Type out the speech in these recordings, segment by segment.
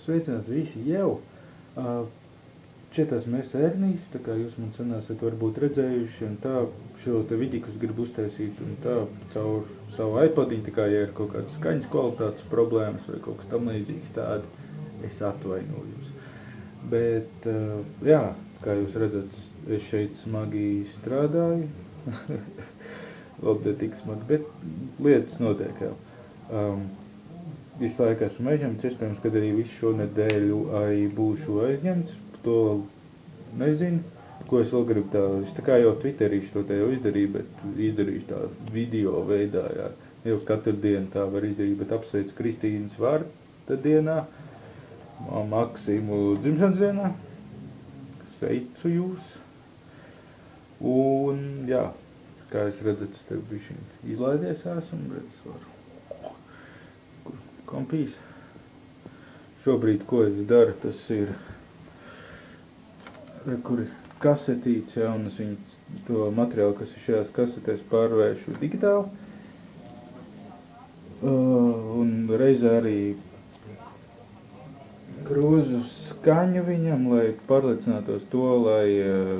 Sveicināti visi jau! Šeit esmu es Ernijs, tā kā jūs man sanāsiet varbūt redzējuši, un tā šo te vidikus gribu uztaisīt, un tā caur savu iPodiņu, tā kā ja ir kaut kādas skaņas kvalitātes problēmas vai kaut kas tam līdzīgs tādi, es atvainojos. Bet, jā, kā jūs redzat, es šeit smagi strādāju, labi, ne tik smagi, bet lietas notiek jau. Visu laiku esmu aizņemts, iespējams, kad arī visu šo nedēļu arī būšu aizņemts, to nezinu, ko es vēl gribu tā, es tā kā jau Twitterīšu to te jau izdarīju, bet izdarīšu tā video veidā, jā, jau katru dienu tā var izdarīt, bet apsveicu Kristīnas vārda dienā, Maksimu dzimšanas dienā, sveicu jūs, un jā, kā jūs redzat, es tev bišķiņ izlaidies esmu, redz varu. Kompīs. Šobrīd, ko es daru, tas ir, kur ir kasetītes jaunas, viņi to materiālu, kas ir šajās kasetēs, pārvēršu digitāli. Un reizē arī grozu skaņu viņam, lai pārliecinātos to, lai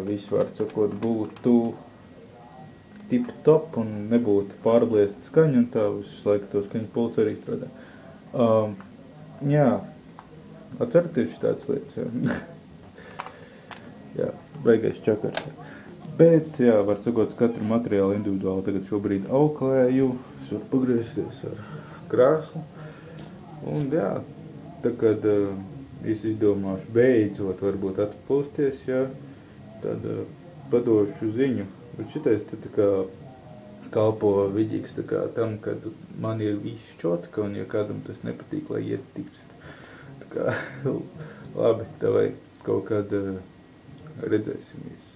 viss, var sakot, būtu tip-top un nebūtu pārbliesta skaņa, un tā visu laiku to skaņu pults arī strādā. Jā, atceraties tāds lietas, jā. Jā, beigais čakars. Bet, jā, var sakot, katru materiālu individuāli tagad šobrīd auklēju, es varu pagriezties ar krāslu. Un, jā, tā kad es izdomāšu beidzot varbūt atpūsties, jā, tad padošu ziņu. Bet šitais te tā kā kalpo vidīgs tā kā tam, kad man ir viss čotka, un ja kādam tas nepatīk, lai iet tikst. Tā kā, labi, tā vai kaut kad redzēsimies.